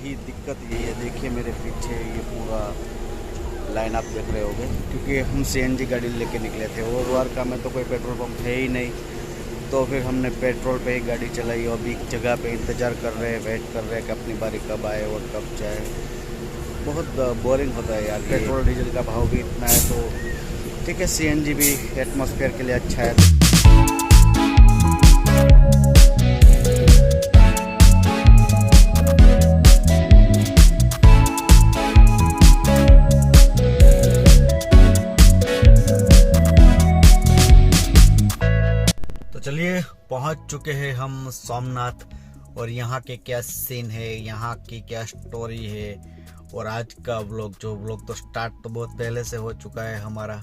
ही दिक्कत यही है। देखिए मेरे पीछे ये पूरा लाइन आप देख रहे होगे, क्योंकि हम सीएनजी गाड़ी लेके निकले थे और द्वारका में तो कोई पेट्रोल पंप है ही नहीं, तो फिर हमने पेट्रोल पे ही गाड़ी चलाई और अभी जगह पे इंतज़ार कर रहे हैं, वेट कर रहे हैं कि अपनी बारी कब आए और कब जाए। बहुत बोरिंग होता है यार, पेट्रोल डीजल का भाव भी इतना है, तो ठीक है सीएनजी भी एटमॉस्फेयर के लिए अच्छा है। चलिए पहुंच चुके हैं हम सोमनाथ, और यहाँ के क्या सीन है, यहाँ की क्या स्टोरी है, और आज का व्लॉग तो स्टार्ट तो बहुत पहले से हो चुका है हमारा,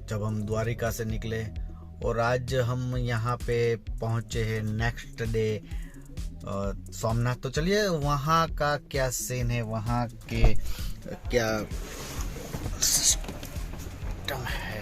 जब हम द्वारिका से निकले, और आज हम यहाँ पे पहुँचे हैं नेक्स्ट डे सोमनाथ। तो चलिए वहाँ का क्या सीन है, वहाँ के क्या सिस्टम है।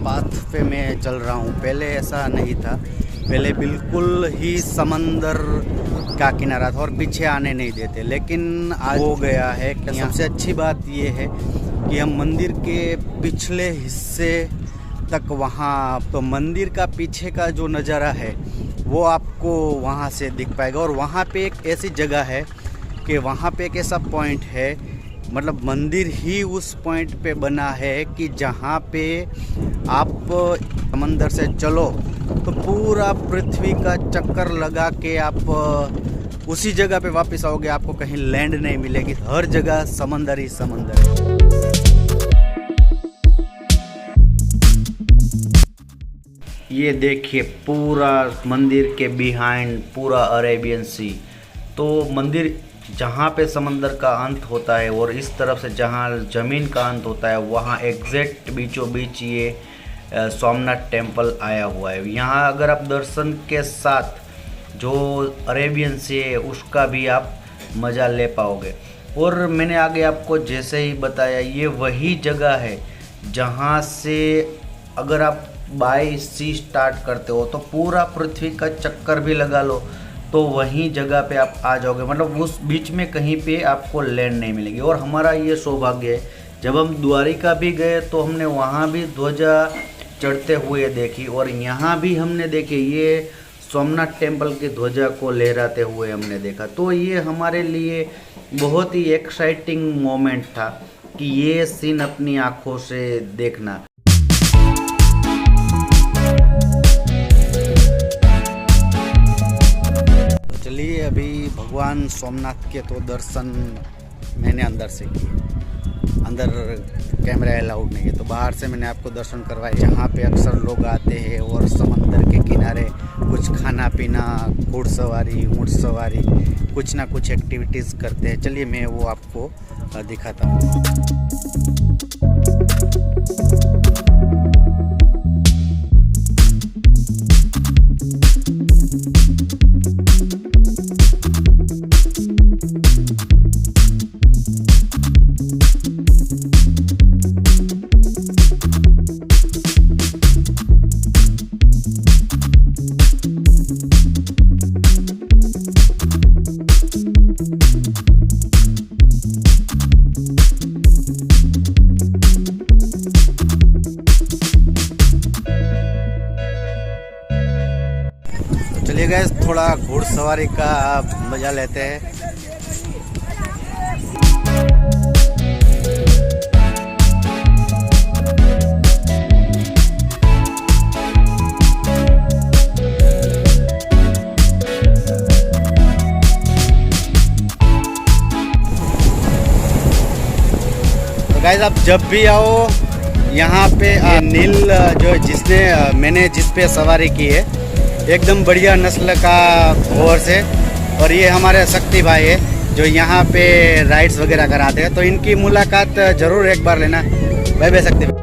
पाथ पे मैं चल रहा हूँ, पहले ऐसा नहीं था, पहले बिल्कुल ही समंदर का किनारा था और पीछे आने नहीं देते, लेकिन आज हो गया है। सबसे अच्छी बात ये है कि हम मंदिर के पिछले हिस्से तक वहाँ, तो मंदिर का पीछे का जो नज़ारा है वो आपको वहाँ से दिख पाएगा। और वहाँ पे एक ऐसी जगह है कि वहाँ पे एक ऐसा पॉइंट है, मतलब मंदिर ही उस पॉइंट पे बना है कि जहाँ पे आप समंदर से चलो तो पूरा पृथ्वी का चक्कर लगा के आप उसी जगह पे वापस आओगे, आपको कहीं लैंड नहीं मिलेगी, हर जगह समंदर ही समंदर है। ये देखिए पूरा मंदिर के बिहाइंड पूरा अरेबियन सी, तो मंदिर जहाँ पे समंदर का अंत होता है और इस तरफ से जहाँ ज़मीन का अंत होता है वहाँ एग्जैक्ट बीचों बीच ये सोमनाथ टेम्पल आया हुआ है। यहाँ अगर आप दर्शन के साथ जो अरेबियन सी है उसका भी आप मज़ा ले पाओगे। और मैंने आगे आपको जैसे ही बताया, ये वही जगह है जहाँ से अगर आप बाय सी स्टार्ट करते हो तो पूरा पृथ्वी का चक्कर भी लगा लो तो वहीं जगह पे आप आ जाओगे, मतलब उस बीच में कहीं पे आपको लैंड नहीं मिलेगी। और हमारा ये सौभाग्य है, जब हम द्वारिका भी गए तो हमने वहाँ भी ध्वजा चढ़ते हुए देखी, और यहाँ भी हमने देखी ये सोमनाथ टेम्पल की ध्वजा को लहराते हुए हमने देखा। तो ये हमारे लिए बहुत ही एक्साइटिंग मोमेंट था कि ये सीन अपनी आँखों से देखना। चलिए अभी भगवान सोमनाथ के तो दर्शन मैंने अंदर से किए, अंदर कैमरा अलाउड नहीं है, तो बाहर से मैंने आपको दर्शन करवाए, जहाँ पे अक्सर लोग आते हैं और समंदर के किनारे कुछ खाना पीना, घुड़सवारी, ऊँट सवारी, कुछ ना कुछ एक्टिविटीज़ करते हैं। चलिए मैं वो आपको दिखाता हूँ। चलिए गाइस थोड़ा घुड़सवारी का मजा लेते हैं। तो गाइस आप जब भी आओ यहाँ पे नील जो मैंने जिस पे सवारी की है एकदम बढ़िया नस्ल का हॉर्स है। और ये हमारे शक्ति भाई है जो यहाँ पे राइड्स वगैरह कराते हैं, तो इनकी मुलाकात ज़रूर एक बार लेना। बाय बाय शक्ति भाई।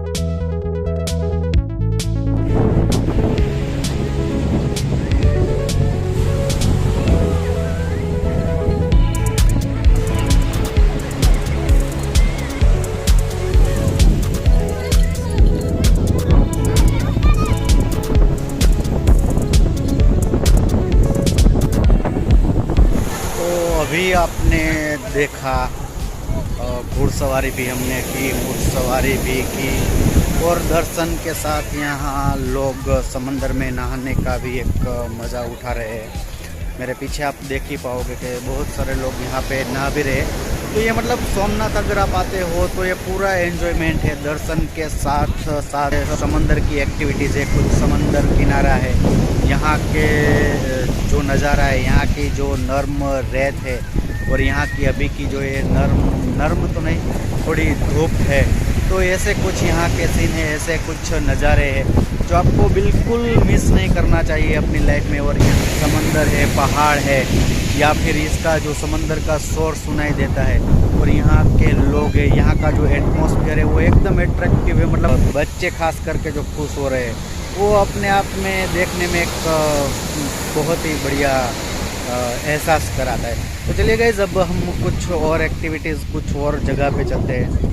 अभी आपने देखा घुड़सवारी भी हमने की, ऊँट सवारी भी की और दर्शन के साथ यहाँ लोग समंदर में नहाने का भी एक मज़ा उठा रहे हैं। मेरे पीछे आप देख ही पाओगे कि बहुत सारे लोग यहाँ पे नहा भी रहे। तो ये मतलब सोमनाथ अगर आप आते हो तो ये पूरा एंजॉयमेंट है, दर्शन के साथ साथ समंदर की एक्टिविटीज़ है। कुछ समंदर किनारा है, यहाँ के जो नज़ारा है, यहाँ की जो नर्म रेत है और यहाँ की अभी की जो ये नर्म तो नहीं, थोड़ी धूप है। तो ऐसे कुछ यहाँ के सीन है, ऐसे कुछ नज़ारे हैं जो आपको बिल्कुल मिस नहीं करना चाहिए अपनी लाइफ में। और ये समंदर है, पहाड़ है, या फिर इसका जो समंदर का शोर सुनाई देता है और यहाँ के लोग हैं, यहाँ का जो एटमॉस्फेयर है वो एकदम एट्रैक्टिव है। मतलब बच्चे खास करके जो खुश हो रहे हैं वो अपने आप में देखने में एक बहुत ही बढ़िया एहसास कराता है। तो चलिए गाइस, अब हम कुछ और एक्टिविटीज़, कुछ और जगह पे चलते हैं।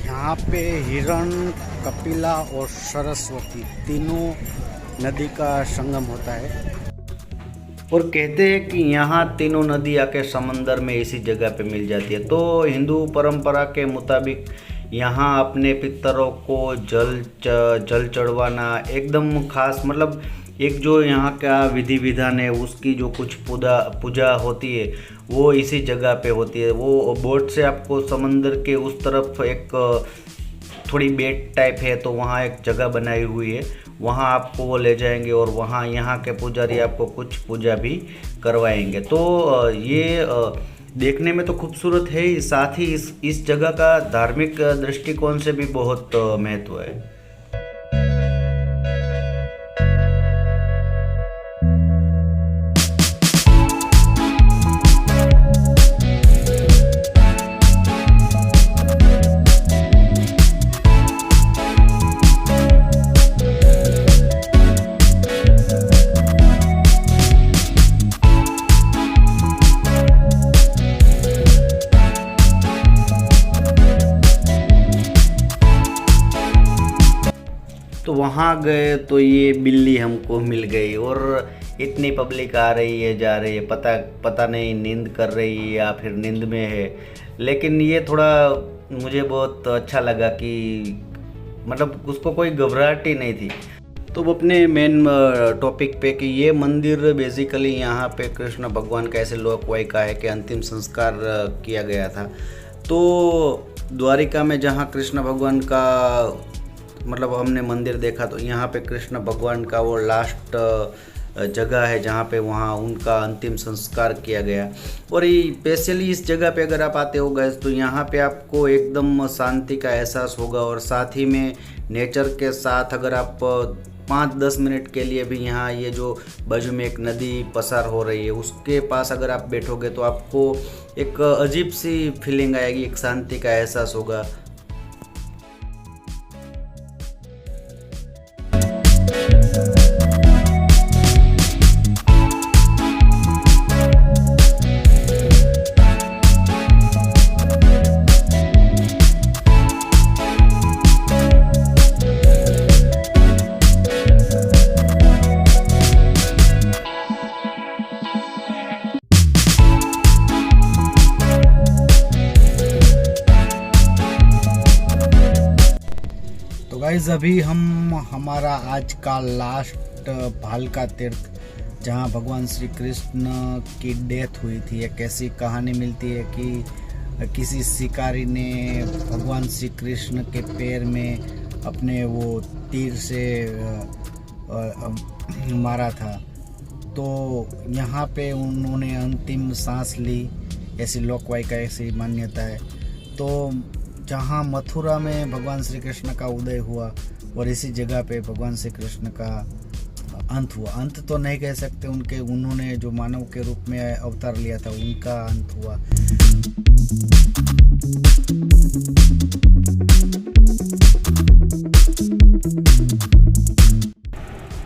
यहाँ पे हिरण, कपिला और सरस्वती तीनों नदी का संगम होता है। और कहते हैं कि यहाँ तीनों नदी आके समंदर में इसी जगह पे मिल जाती है। तो हिंदू परंपरा के मुताबिक यहाँ अपने पितरों को जल चढ़वाना एकदम खास, मतलब एक जो यहाँ का विधि विधान है उसकी जो कुछ पूजा होती है वो इसी जगह पे होती है। वो बोट से आपको समंदर के उस तरफ एक थोड़ी बेट टाइप है, तो वहाँ एक जगह बनाई हुई है, वहाँ आपको वो ले जाएंगे और वहाँ यहाँ के पुजारी आपको कुछ पूजा भी करवाएंगे। तो ये देखने में तो खूबसूरत है, साथ ही इस जगह का धार्मिक दृष्टिकोण से भी बहुत महत्व है। तो वहाँ गए तो ये बिल्ली हमको मिल गई और इतनी पब्लिक आ रही है, जा रही है, पता नहीं नींद कर रही है या फिर नींद में है। लेकिन ये थोड़ा मुझे बहुत अच्छा लगा कि मतलब उसको कोई घबराहट ही नहीं थी। तो अपने मेन टॉपिक पे कि ये मंदिर बेसिकली यहाँ पे कृष्ण भगवान का ऐसे लोकवायका है कि अंतिम संस्कार किया गया था। तो द्वारिका में जहाँ कृष्ण भगवान का मतलब हमने मंदिर देखा, तो यहाँ पे कृष्ण भगवान का वो लास्ट जगह है जहाँ पे वहाँ उनका अंतिम संस्कार किया गया। और ये स्पेशली इस जगह पे अगर आप आते हो गैस तो यहाँ पे आपको एकदम शांति का एहसास होगा। और साथ ही में नेचर के साथ अगर आप 5-10 मिनट के लिए भी यहाँ ये जो बाजू में एक नदी पसार हो रही है उसके पास अगर आप बैठोगे तो आपको एक अजीब सी फीलिंग आएगी, एक शांति का एहसास होगा। गाइस अभी हम हमारा आज का लास्ट भालका तीर्थ, जहां भगवान श्री कृष्ण की डेथ हुई थी, एक ऐसी कहानी मिलती है कि किसी शिकारी ने भगवान श्री कृष्ण के पैर में अपने वो तीर से मारा था। तो यहाँ पे उन्होंने अंतिम सांस ली, ऐसी लोकवायिका, ऐसी मान्यता है। तो जहाँ मथुरा में भगवान श्री कृष्ण का उदय हुआ और इसी जगह पे भगवान श्री कृष्ण का अंत हुआ। अंत तो नहीं कह सकते, उन्होंने जो मानव के रूप में अवतार लिया था उनका अंत हुआ।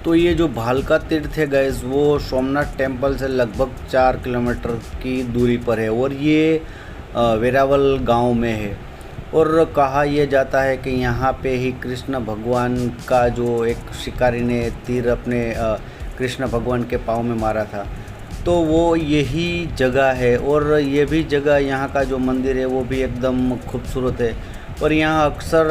तो ये जो भालका तीर्थ है गाइस, वो सोमनाथ टेम्पल से लगभग 4 किलोमीटर की दूरी पर है और ये वेरावल गांव में है। और कहा यह जाता है कि यहाँ पे ही कृष्ण भगवान का जो एक शिकारी ने तीर अपने कृष्ण भगवान के पाँव में मारा था, तो वो यही जगह है। और ये भी जगह, यहाँ का जो मंदिर है वो भी एकदम खूबसूरत है और यहाँ अक्सर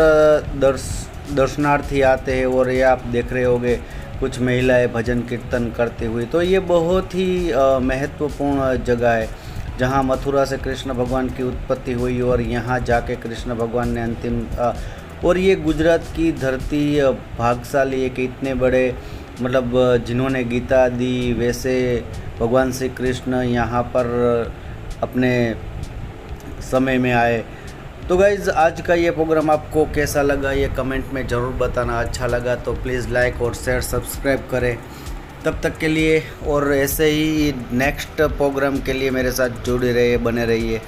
दर्शनार्थी आते हैं। और ये आप देख रहे होंगे कुछ महिलाएं भजन कीर्तन करते हुए। तो ये बहुत ही महत्वपूर्ण जगह है जहाँ मथुरा से कृष्ण भगवान की उत्पत्ति हुई और यहाँ जाके कृष्ण भगवान ने अंतिम और ये गुजरात की धरती भाग्यशाली है कि इतने बड़े मतलब जिन्होंने गीता दी, वैसे भगवान श्री कृष्ण यहाँ पर अपने समय में आए। तो गाइज़, आज का ये प्रोग्राम आपको कैसा लगा ये कमेंट में ज़रूर बताना। अच्छा लगा तो प्लीज़ लाइक और शेयर सब्सक्राइब करें। तब तक के लिए और ऐसे ही नेक्स्ट प्रोग्राम के लिए मेरे साथ जुड़े रहिए, बने रहिए।